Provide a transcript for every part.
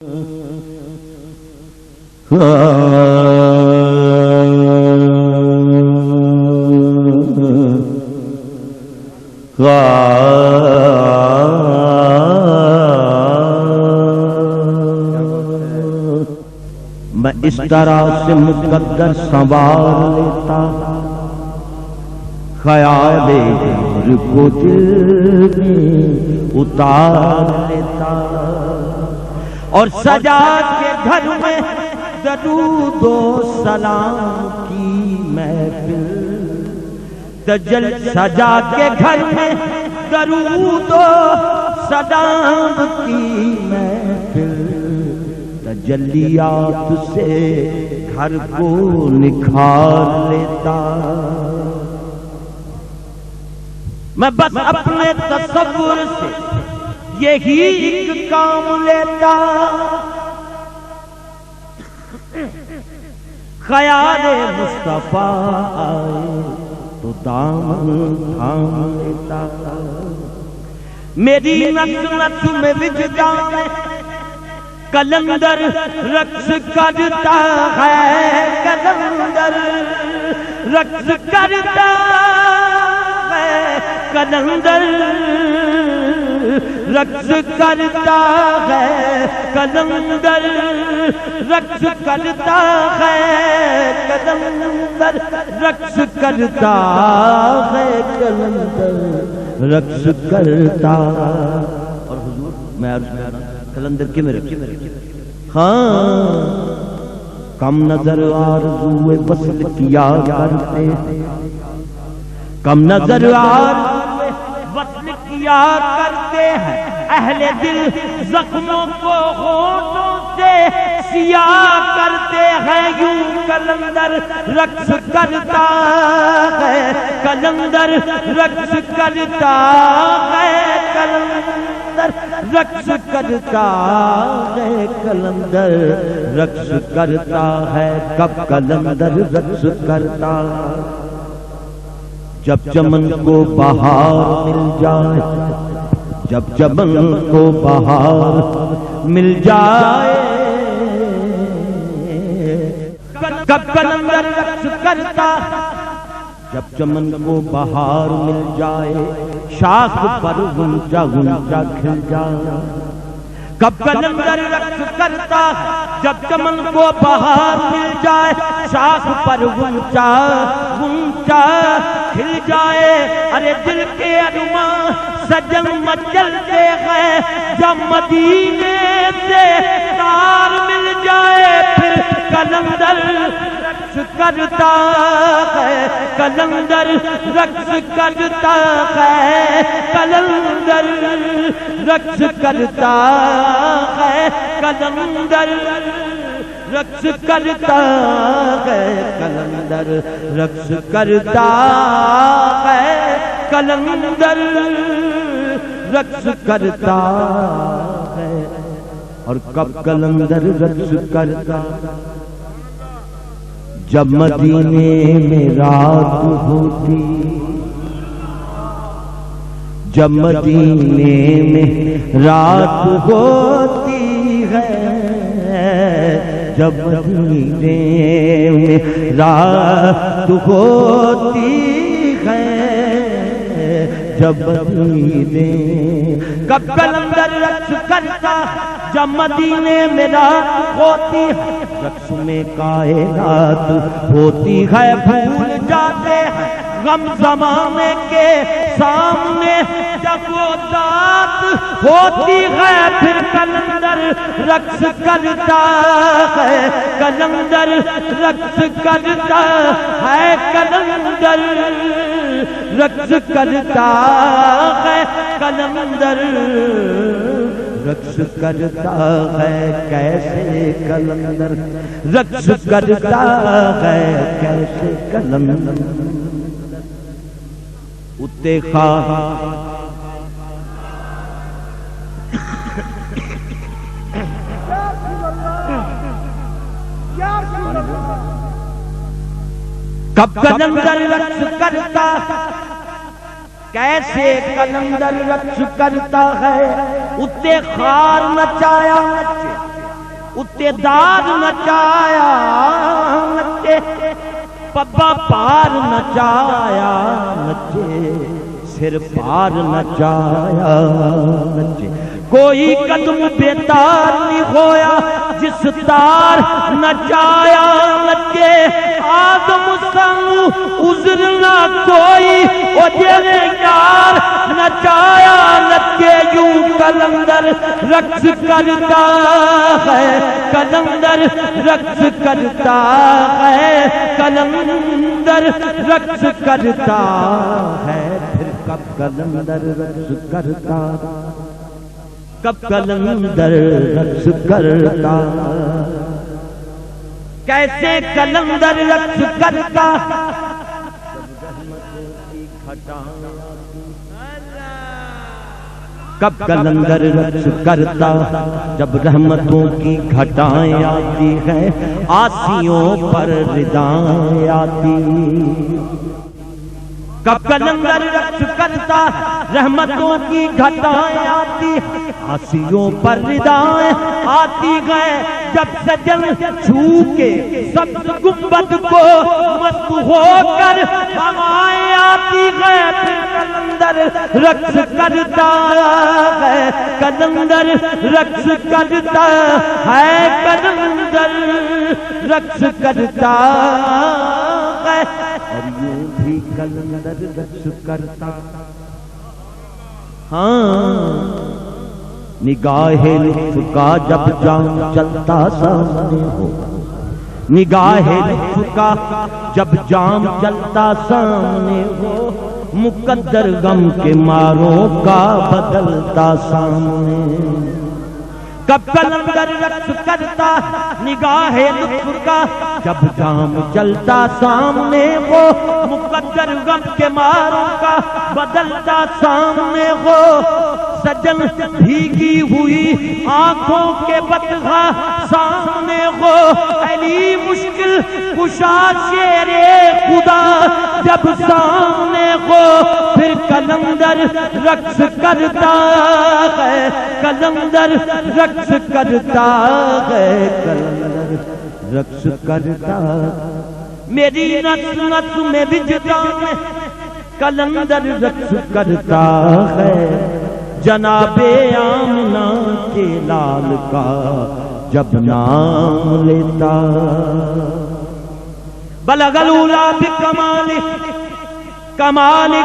میں اس طرح سے مقدر سنوار لیتا خیال دل کو دل میں اتار لیتا اور سجا کے گھر میں درود و سلام کی محفل سجا کے گھر میں درود و سلام کی محفل تجلیات سے گھر کو نکھار لیتا میں بس اپنے تصور سے یہی ایک کام لیتا خیال مصطفیٰ آئے تو دامن تھام لیتا میری نس نس میں وجدان کلندر رقص کرتا ہے کلندر رقص کرتا ہے کلندر رقص کرتا ہے کلندر رقص کرتا ہے کلندر رقص کرتا ہے کلندر رقص کرتا اور حضور میں عرض کر رہا کلندر کے میرے ہاں کم نظر آرزوئے وصل کیا کرتے کم نظر آرزوئے وصل کیا کرتے ہیں اہل دل زخموں کو ہونٹوں سے سیاہ کرتے ہیں یوں کلندر رقص کرتا ہے کلندر رقص کرتا ہے کلندر رقص کرتا ہے کلندر رقص کرتا ہے کب کلندر رقص کرتا جب چمن کو بہار مل جائے جب چمن کو بہار مل جائے کب کلندر رقص کرتا جب چمن کو بہار مل جائے شاخ پر غنچہ غنچہ کھل جائے کب کلندر رقص کرتا جب چمن کو بہار مل جائے شاخ پر غنچہ غنچہ کھل جائے ارے دل کے ارماں سجن مچلتے ہیں جب مدینے سے تار مل جائے پھر کلندر رقص کرتا ہے کلندر رقص کرتا ہے کلندر رقص کرتا ہے کلندر رقص کرتا ہے کلندر رقص کرتا ہے کلندر رقص کرتا ہے اور کب کلندر رقص کرتا جب مدینے میں رات ہوتی جب مدینے میں رات ہوتی ہے جب مدینے میں رات ہوتی ہے جب مدینے کب کلندر رقص کرتا جب مدینے میں رات ہوتی ہے رقص میں کائنات ہوتی ہے بھول جاتے ہیں غم زمانے کے سامنے جب وہ ذات ہوتی ہے پھر کلندر رقص کرتا ہے کلندر رقص کرتا ہے کلندر رقص کرتا ہے کلندر رقص کرتا ہے کیسے کلندر رقص کرتا ہے کیسے کلندر اتے خواہ کب کلندر رقص کرتا کیسے کلندر رقص کرتا ہے اتے خار نچایا اتے داد نچایا نچے پبا پار نچایا نچے سر پار نچایا نچے کوئی قدم بیتار نہیں ہویا جس تار نچایا نچے آدم سنو عذر نہ کوئی او جیرے یار نچایا نچے یوں کلندر رقص کرتا ہے کلندر رقص کرتا ہے کلندر رقص کرتا ہے پھر کب کلندر رقص کرتا کب کلندر رقص کرتا کیسے کلندر رقص کرتا کب کلندر رقص کرتا جب رحمتوں کی گھٹائیں آتی ہیں آسیوں پر ردائیں آتی کب کلندر رقص کرتا رحمتوں کی گھٹائیں آتی آسیوں پر ردائیں آتی گئے جب سجن چھو کے سبز گنبد کو مست ہو کر ہوائیں آتی گئے پھر کلندر رقص کرتا ہے کلندر رقص کرتا ہے کلندر رقص کرتا ہے اور یوں بھی کلندر رقص کرتا ہاں نگاہ لطف کا جب جام چلتا سامنے ہو نگاہ لطف کا جب جام چلتا سامنے ہو مقدر غم کے ماروں کا بدلتا سامنے کب کلندر رقص کرتا نگاہ لطف کا جب جام چلتا سامنے ہو مقدر غم کے ماروں کا بدلتا سامنے ہو سجن بھیگی ہوئی آنکھوں کے بدغا سامنے ہو علی مشکل کشا شیر خدا جب سامنے ہو پھر کلندر رقص کرتا ہے کلندر رقص کرتا ہے کلندر رقص کرتا میری نس نس میں وجدان کلندر رقص کرتا ہے جناب آمنہ کے لال کا جب نام لیتا بلغ العلا بکمال کمالہ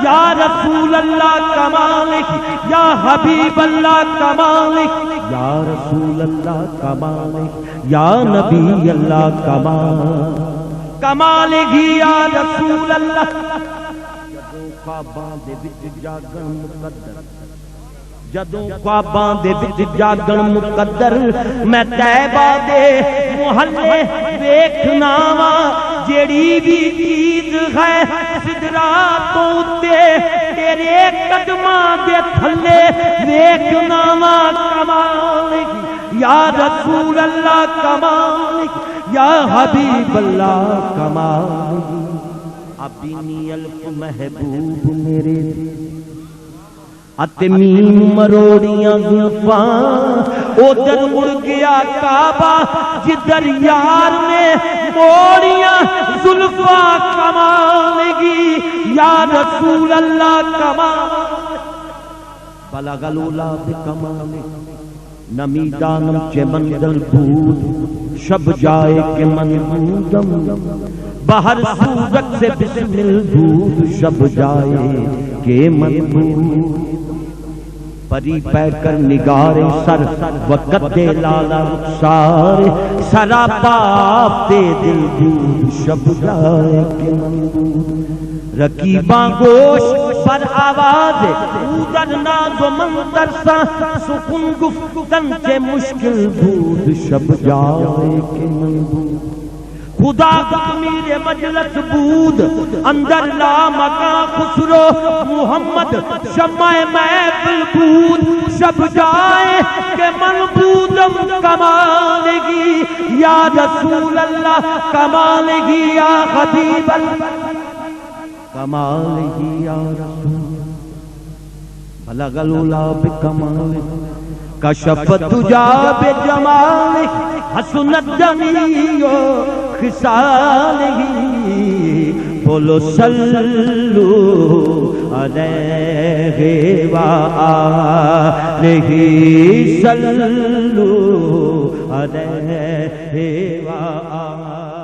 یا رسول اللہ کمالہ یا حبیب اللہ کمالہ یا رسول اللہ کمالہ یا نبی اللہ کمالہ کمالہ یا رسول اللہ جدوں خواباں دے وچ جاگن مقدر جدوں خواباں دے وچ جاگن مقدر میں طیبہ دے محلے ویکھنا وا جیڑی بھی چیز ہے سدراتوں تے تیرے قدماں دے تھلے ویکھنا وا کمالہ یا رسول اللہ کمالہ یا حبیب اللہ کمالہ ابینی الف محبوب میرے اتمیم مروڑیاں زلفاں ادھر مڑ گیا کعبہ جدھر یار نے موڑیاں زلفاں کمالگی یا رسول اللہ کمال بلغ العلا بکمالہ نمی دانم چے منزل بود شب جائے کہ من بودم باہر سورت سے بسمل دود شب جائے کہ من بود پری پہ کر نگارے سر وقت دے لالا رخسار سراپا آفتے دل دود شب جائے کہ من بود رقیباں گوش پر آواز ادھر ناز و منظر سا سکون گفتن سے مشکل بود شب جائے کہ من بود خدا میرے مجلس بود اندر لا مکان خسرو محمد شمع محفل بود شب جائے کہ من بودم کمالگی یا رسول اللہ کمالگی یا حبیب اللہ کمالگی یا رسول بلغ العلا بکمالہ کشف الدجا بجمالہ حسنت جمیع خصالہ بولو صلو علیہ وآلہ صلو علیہ وآلہ